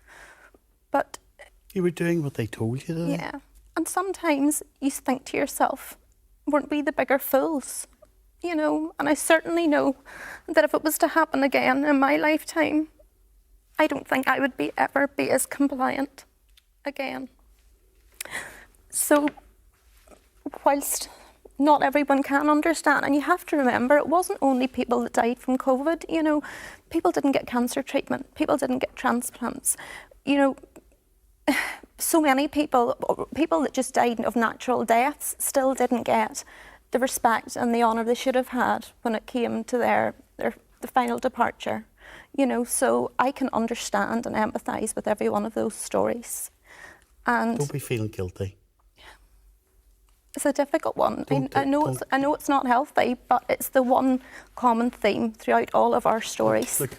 But
you were doing what they told you to do.
Yeah. And sometimes you think to yourself, weren't we the bigger fools? You know, and I certainly know that if it was to happen again in my lifetime, I don't think I would ever be as compliant again. So, whilst not everyone can understand, and you have to remember, it wasn't only people that died from COVID, you know, people didn't get cancer treatment, people didn't get transplants, you know, so many people that just died of natural deaths still didn't get the respect and the honour they should have had when it came to the final departure. You know, so I can understand and empathise with every one of those stories. And
don't be feeling guilty.
It's a difficult one. I know it's not healthy, but it's the one common theme throughout all of our stories.
Look,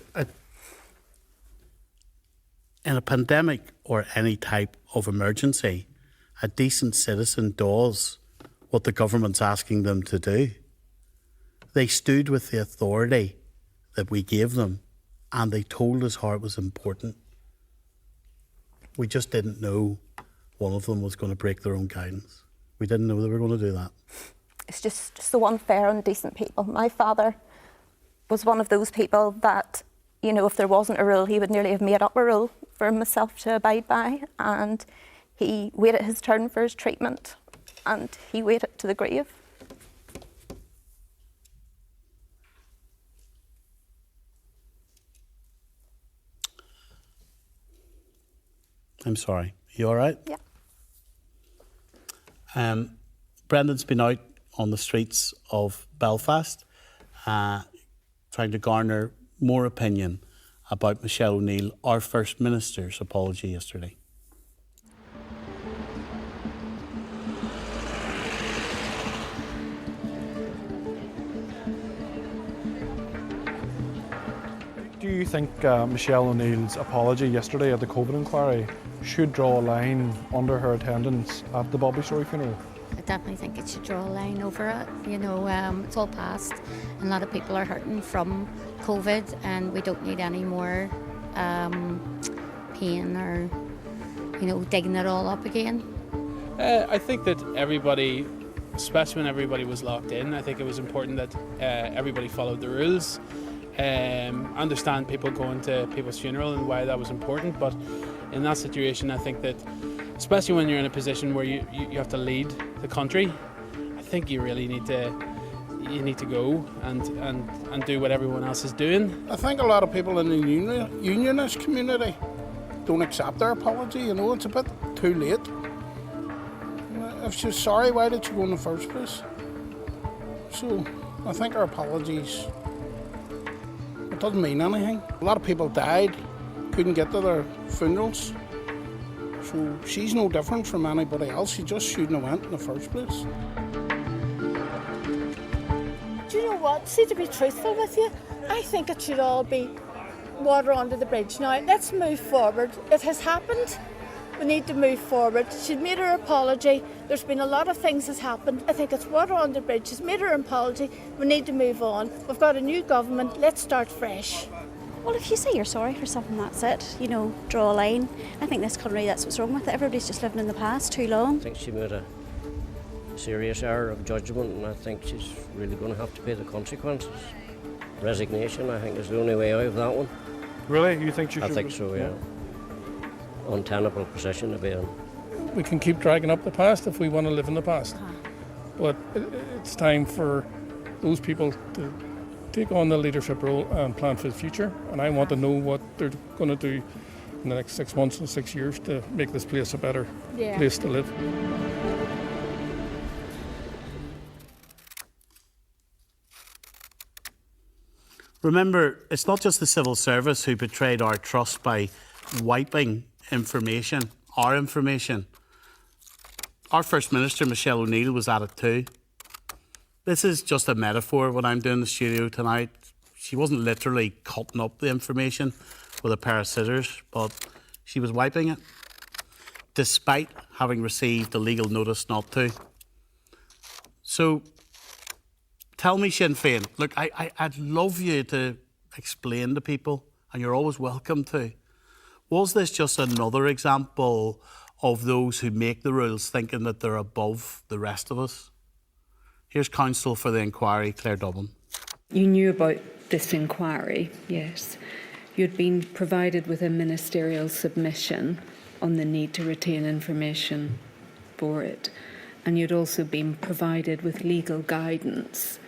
in a pandemic or any type of emergency, a decent citizen does what the government's asking them to do. They stood with the authority that we gave them, and they told us how it was important. We just didn't know one of them was going to break their own guidance. We didn't know they were going to do that.
It's just so unfair on decent people. My father was one of those people that, you know, if there wasn't a rule, he would nearly have made up a rule for himself to abide by, and he waited his turn for his treatment, and he waited to the grave.
I'm sorry. You all right?
Yeah.
Brendan's been out on the streets of Belfast trying to garner more opinion about Michelle O'Neill, our First Minister's apology yesterday.
Do you think Michelle O'Neill's apology yesterday at the COVID inquiry should draw a line under her attendance at the Bobby Story funeral?
I definitely think it should draw a line over it. You know, it's all past, and a lot of people are hurting from COVID, and we don't need any more pain or, you know, digging it all up again.
I think that everybody, especially when everybody was locked in, I think it was important that everybody followed the rules. Understand people going to people's funeral and why that was important, but in that situation, I think that, especially when you're in a position where you have to lead the country, I think you really need to go and do what everyone else is doing.
I think a lot of people in the unionist community don't accept their apology. You know, it's a bit too late. If she's sorry, why did she go in the first place? So I think her apologies, it doesn't mean anything. A lot of people died, couldn't get to their funerals. So she's no different from anybody else. She just shouldn't have went in the first place.
Do you know what? See, to be truthful with you, I think it should all be water under the bridge. Now, let's move forward. It has happened. We need to move forward. She's made her apology. There's been a lot of things that's happened. I think it's water under the bridge. She's made her apology. We need to move on. We've got a new government. Let's start fresh.
Well, if you say you're sorry for something, that's it. You know, draw a line. I think this country, that's what's wrong with it. Everybody's just living in the past too long.
I think she made a serious error of judgment, and I think she's really going to have to pay the consequences. Resignation, I think, is the only way out of that one.
Really? You think she should?
I think so, yeah. Untenable position to be in.
We can keep dragging up the past if we want to live in the past. But it's time for those people to take on the leadership role and plan for the future. And I want to know what they're going to do in the next 6 months and 6 years to make this place a better place to live.
Remember, it's not just the civil service who betrayed our trust by wiping information, our information. Our First Minister, Michelle O'Neill, was at it too. This is just a metaphor, what I'm doing in the studio tonight. She wasn't literally cutting up the information with a pair of scissors, but she was wiping it, despite having received a legal notice not to. So, tell me, Sinn Féin, look, I'd love you to explain to people, and you're always welcome to. Was this just another example of those who make the rules thinking that they're above the rest of us? Here's counsel for the inquiry, Claire Dublin.
You knew about this inquiry, yes. You'd been provided with a ministerial submission on the need to retain information for it. And you'd also been provided with legal guidance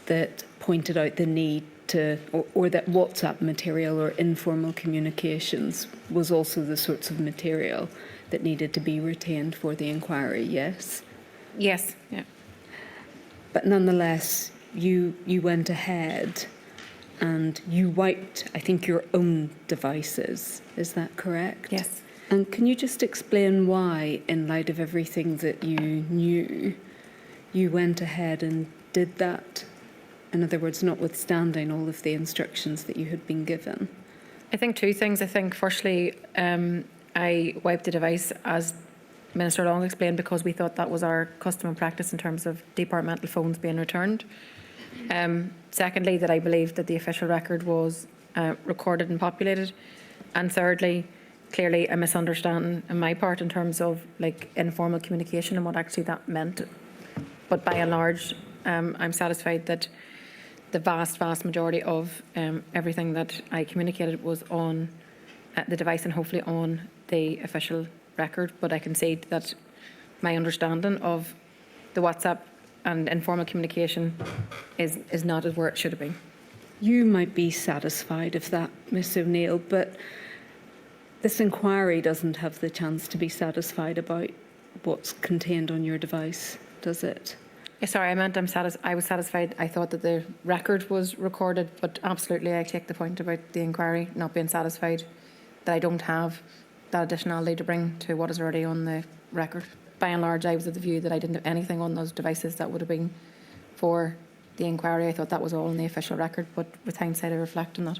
that pointed out the need to, or that WhatsApp material or informal communications was also the sorts of material that needed to be retained for the inquiry, yes?
Yes, yeah.
But nonetheless, you went ahead and you wiped, I think, your own devices. Is that correct?
Yes.
And can you just explain why, in light of everything that you knew, you went ahead and did that? In other words, notwithstanding all of the instructions that you had been given.
I think two things. I think, firstly, I wiped the device, as Minister Long explained, because we thought that was our custom and practice in terms of departmental phones being returned. Secondly, that I believed that the official record was recorded and populated. And thirdly, clearly a misunderstanding on my part in terms of like informal communication and what actually that meant. But by and large, I'm satisfied that the vast majority of everything that I communicated was on the device and hopefully on the official record. But I concede that my understanding of the WhatsApp and informal communication is not as where it should have been.
You might be satisfied of that, Miss O'Neill, but this inquiry doesn't have the chance to be satisfied about what's contained on your device, does it?
Yeah, sorry, I meant I was satisfied. I thought that the record was recorded, but absolutely I take the point about the inquiry not being satisfied, that I don't have that additionality to bring to what is already on the record. By and large, I was of the view that I didn't have anything on those devices that would have been for the inquiry. I thought that was all in the official record, but with hindsight I reflect on that.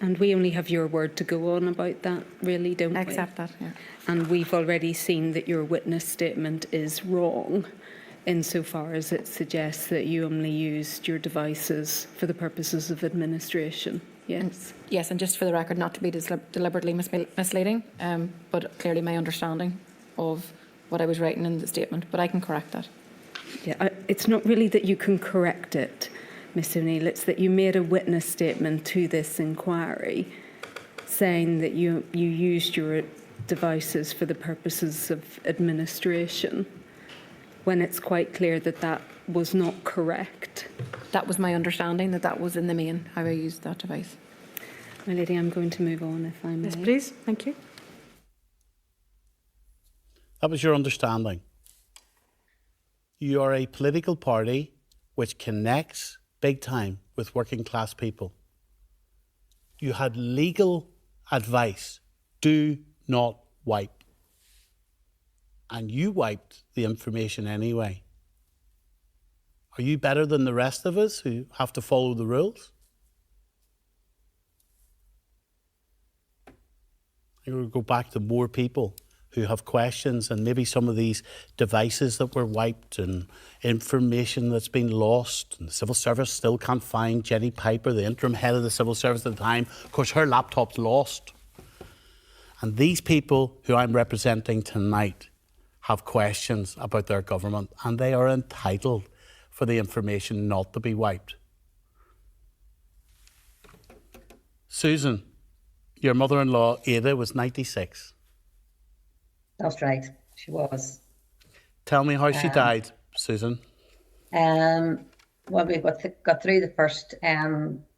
And we only have your word to go on about that, really, don't we?
I accept that, yeah.
And we've already seen that your witness statement is wrong, insofar as it suggests that you only used your devices for the purposes of administration. Yes.
Yes, and just for the record, not to be deliberately misleading, but clearly my understanding of what I was writing in the statement, but I can correct that.
Yeah, it's not really that you can correct it, Miss O'Neill, it's that you made a witness statement to this inquiry saying that you used your devices for the purposes of administration, when it's quite clear that that was not correct.
That was my understanding, that was in the main how I used that device.
My lady, I'm going to move on if I may.
Yes, please. Thank you.
That was your understanding. You are a political party which connects big time with working class people. You had legal advice, do not wipe. And you wiped the information anyway. Are you better than the rest of us who have to follow the rules? I'm going to go back to more people who have questions, and maybe some of these devices that were wiped and information that's been lost, and the civil service still can't find Jenny Piper, the interim head of the civil service at the time. Of course, her laptop's lost. And these people who I'm representing tonight have questions about their government, and they are entitled for the information not to be wiped. Susan, your mother-in-law, Ada, was 96.
That's right, she was.
Tell me how she died, Susan.
Well, we got through the first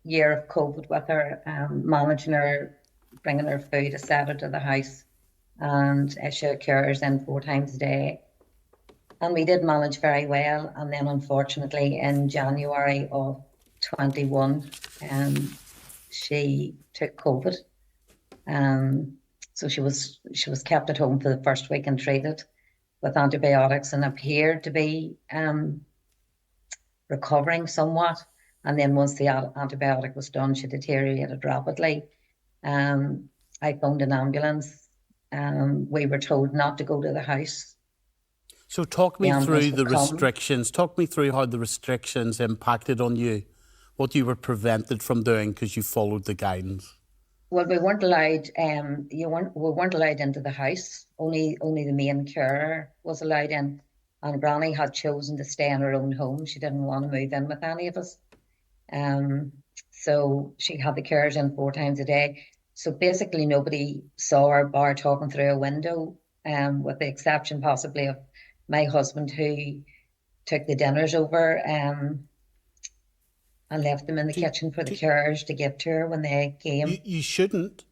year of COVID with her, managing her, bringing her food, etc. to the house, and she had carers in 4 times a day. And we did manage very well. And then, unfortunately, in January of 21, she took COVID. So she was kept at home for the first week and treated with antibiotics, and appeared to be recovering somewhat. And then once the antibiotic was done, she deteriorated rapidly. I phoned an ambulance. We were told not to go to the house.
So talk me through the restrictions. Talk me through how the restrictions impacted on you, what you were prevented from doing because you followed the guidance.
Well, we weren't allowed. We weren't allowed into the house. Only the main carer was allowed in. And Granny had chosen to stay in her own home. She didn't want to move in with any of us. So she had the carers in 4 times a day. So basically, nobody saw her bar talking through a window, with the exception possibly of my husband, who took the dinners over and left them in the kitchen for the carers to give to her when they came.
You shouldn't,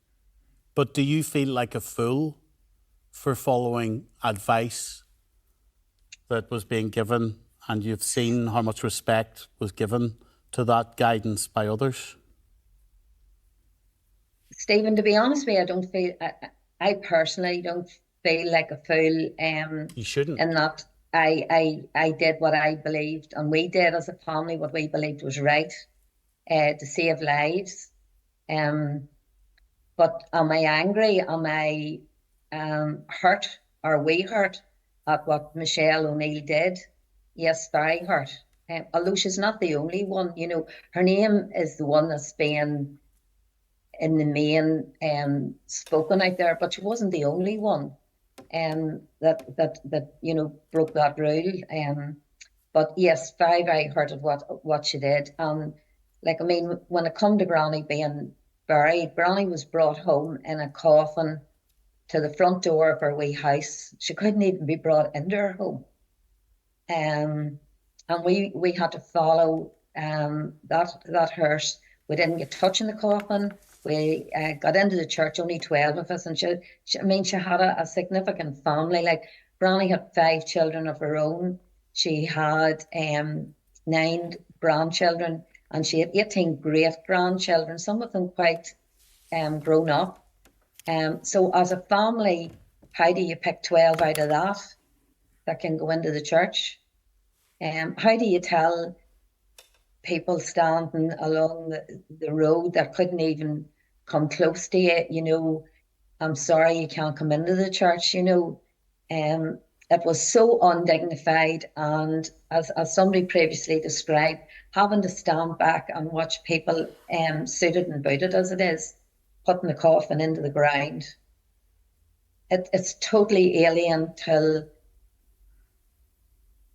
but do you feel like a fool for following advice that was being given, and you've seen how much respect was given to that guidance by others?
Stephen, to be honest with you, I don't feel, I personally don't feel like a fool.
You shouldn't.
In that I did what I believed, and we did as a family what we believed was right, to save lives. But am I angry? Am I hurt? Are we hurt at what Michelle O'Neill did? Yes, very hurt. Although she's not the only one, you know, her name is the one that's been in the main spoken out there, but she wasn't the only one that you know, broke that rule. But yes, very hurt at what she did. Like, I mean, when it come to Granny being buried, Granny was brought home in a coffin to the front door of her wee house. She couldn't even be brought into her home. And we had to follow that hearse. We didn't get touching the coffin. We got into the church, only 12 of us, and she had a significant family. Like, Granny had 5 children of her own. She had 9 grandchildren, and she had 18 great-grandchildren, some of them quite grown up. So as a family, how do you pick 12 out of that can go into the church? How do you tell people standing along the road that couldn't even come close to you, you know, I'm sorry, you can't come into the church, you know? It was so undignified, and as somebody previously described, having to stand back and watch people suited and booted as it is, putting the coffin into the ground. It's totally alien to,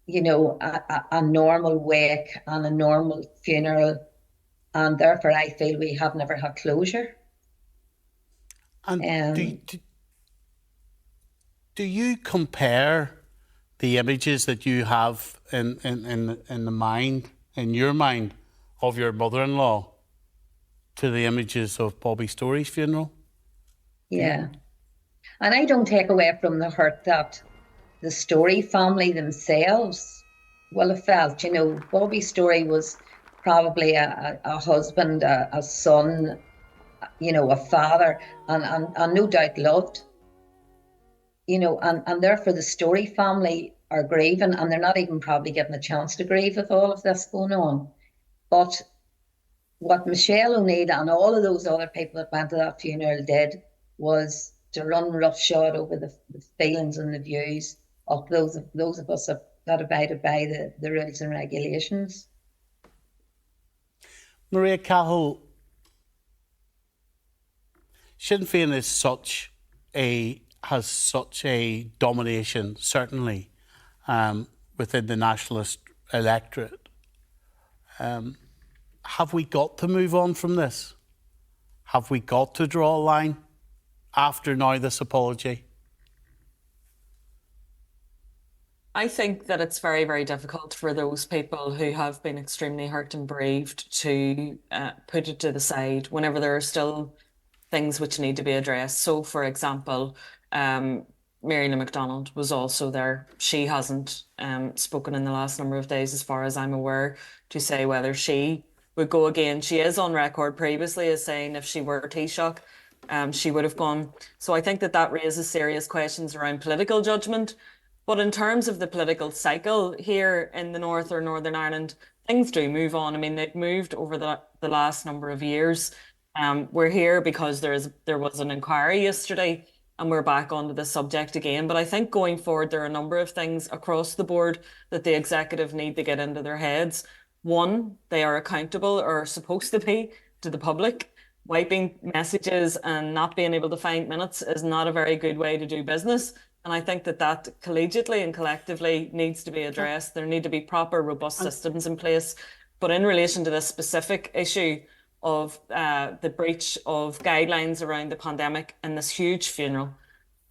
you know, a normal wake and a normal funeral, and therefore I feel we have never had closure.
And do you compare the images that you have in the mind, in your mind, of your mother-in-law to the images of Bobby Story's funeral?
Yeah. And I don't take away from the hurt that the Story family themselves will have felt. You know, Bobby Story was probably a husband, a son, you know, a father, and no doubt loved. You know, and therefore the Story family are grieving, and they're not even probably getting a chance to grieve with all of this going on. But what Michelle O'Neill and all of those other people that went to that funeral did was to run roughshod over the feelings and the views of those of us that abided by the rules and regulations.
Maria Cahill, Sinn Féin has such a domination, certainly, within the nationalist electorate. Have we got to move on from this? Have we got to draw a line after now this apology?
I think that it's very, very difficult for those people who have been extremely hurt and bereaved to put it to the side whenever there are still things which need to be addressed. So, for example, Mary Lou McDonald was also there. She hasn't spoken in the last number of days, as far as I'm aware, to say whether she would go again. She is on record previously as saying if she were Taoiseach, she would have gone. So I think that raises serious questions around political judgment. But in terms of the political cycle here in the North or Northern Ireland, things do move on. I mean, they've moved over the last number of years. We're here because there was an inquiry yesterday, and we're back onto the subject again. But I think going forward, there are a number of things across the board that the executive need to get into their heads. One, they are accountable, or supposed to be, to the public. Wiping messages and not being able to find minutes is not a very good way to do business. And I think that collegiately and collectively needs to be addressed. There need to be proper, robust systems in place. But in relation to this specific issue of the breach of guidelines around the pandemic and this huge funeral,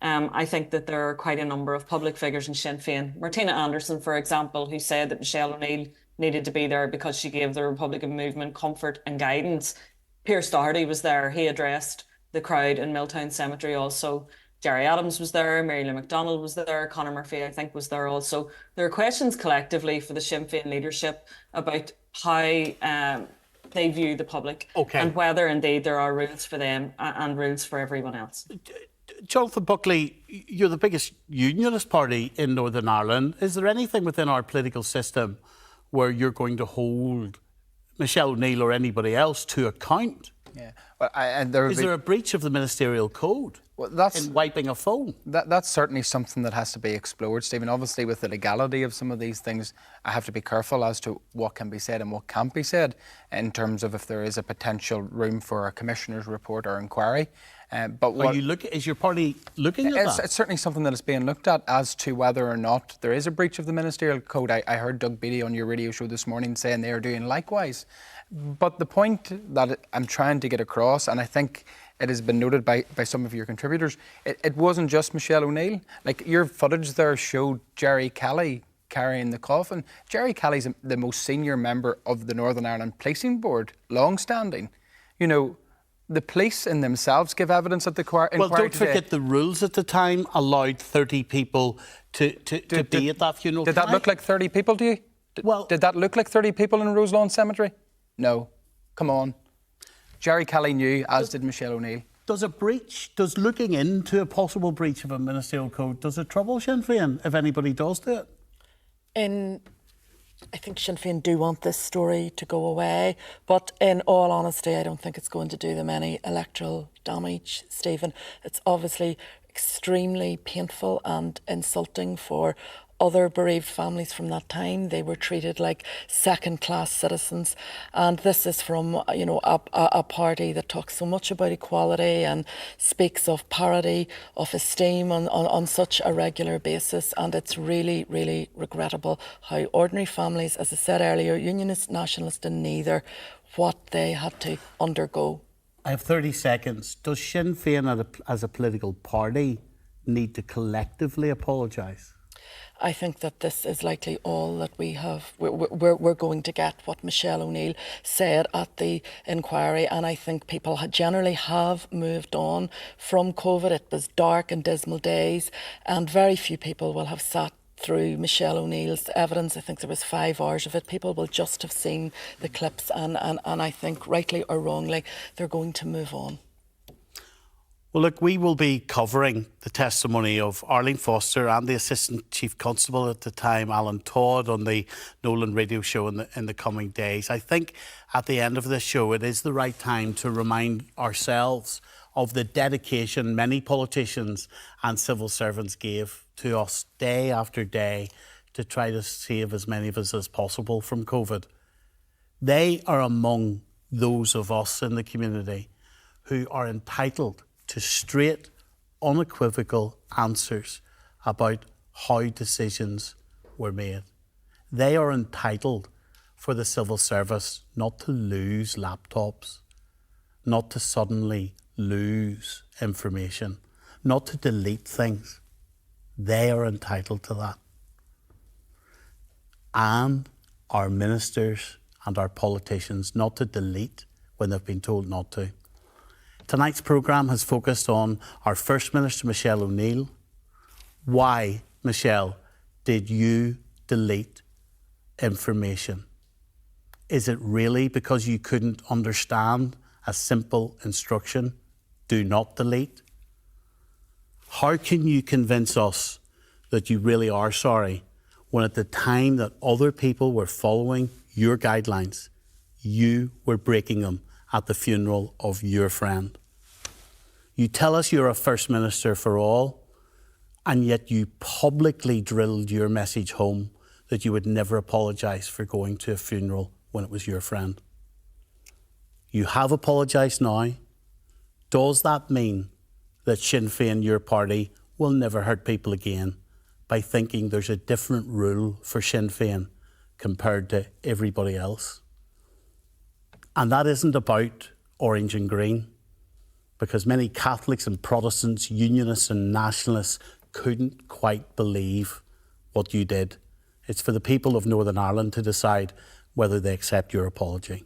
I think that there are quite a number of public figures in Sinn Féin. Martina Anderson, for example, who said that Michelle O'Neill needed to be there because she gave the Republican movement comfort and guidance. Pierce Doherty was there. He addressed the crowd in Milltown Cemetery also. Jerry Adams was there, Mary Lou McDonald was there, Conor Murphy, I think, was there also. There are questions collectively for the Sinn Féin leadership about how they view the public, and whether indeed there are rules for them and rules for everyone else.
Jonathan Buckley, you're the biggest unionist party in Northern Ireland. Is there anything within our political system where you're going to hold Michelle O'Neill or anybody else to account?
Yeah. Well,
is there a breach of the ministerial code in wiping a phone?
That's certainly something that has to be explored, Stephen. Obviously, with the legality of some of these things, I have to be careful as to what can be said and what can't be said in terms of if there is a potential room for a commissioner's report or inquiry.
Is your party looking at that?
It's certainly something that is being looked at as to whether or not there is a breach of the ministerial code. I heard Doug Beattie on your radio show this morning saying they are doing likewise. But the point that I'm trying to get across, and I think it has been noted by some of your contributors, it wasn't just Michelle O'Neill. Like, your footage there showed Jerry Kelly carrying the coffin. Jerry Kelly's the most senior member of the Northern Ireland Policing Board, long-standing. You know, the police in themselves give evidence at the inquiry
Well, don't
today.
forget the rules at the time allowed 30 people to be at that funeral.
Did that look like 30 people to you? Did that look like 30 people in Roselawn Cemetery? No. Come on. Jerry Kelly knew, as did Michelle O'Neill.
Does looking into a possible breach of a ministerial code, does it trouble Sinn Féin if anybody does do it?
I think Sinn Féin do want this story to go away, but in all honesty, I don't think it's going to do them any electoral damage, Stephen. It's obviously extremely painful and insulting for other bereaved families from that time. They were treated like second-class citizens, and this is from a party that talks so much about equality and speaks of parity, of esteem on such a regular basis, and it's really, really regrettable how ordinary families, as I said earlier, unionist, nationalist and neither, what they had to undergo.
I have 30 seconds. Does Sinn Féin as a political party need to collectively apologise?
I think that this is likely all that we have. We're going to get what Michelle O'Neill said at the inquiry, and I think people generally have moved on from COVID. It was dark and dismal days, and very few people will have sat through Michelle O'Neill's evidence. I think there was 5 hours of it. People will just have seen the clips, and I think, rightly or wrongly, they're going to move on.
Well, look, we will be covering the testimony of Arlene Foster and the Assistant Chief Constable at the time, Alan Todd, on the Nolan radio show in the coming days. I think at the end of this show, it is the right time to remind ourselves of the dedication many politicians and civil servants gave to us day after day to try to save as many of us as possible from COVID. They are among those of us in the community who are entitled to straight, unequivocal answers about how decisions were made. They are entitled for the civil service not to lose laptops, not to suddenly lose information, not to delete things. They are entitled to that. And our ministers and our politicians not to delete when they've been told not to. Tonight's programme has focused on our First Minister, Michelle O'Neill. Why, Michelle, did you delete information? Is it really because you couldn't understand a simple instruction, do not delete? How can you convince us that you really are sorry when at the time that other people were following your guidelines, you were breaking them at the funeral of your friend? You tell us you're a First Minister for all, and yet you publicly drilled your message home that you would never apologise for going to a funeral when it was your friend. You have apologised now. Does that mean that Sinn Féin, your party, will never hurt people again by thinking there's a different rule for Sinn Féin compared to everybody else? And that isn't about orange and green, because many Catholics and Protestants, Unionists and Nationalists couldn't quite believe what you did. It's for the people of Northern Ireland to decide whether they accept your apology.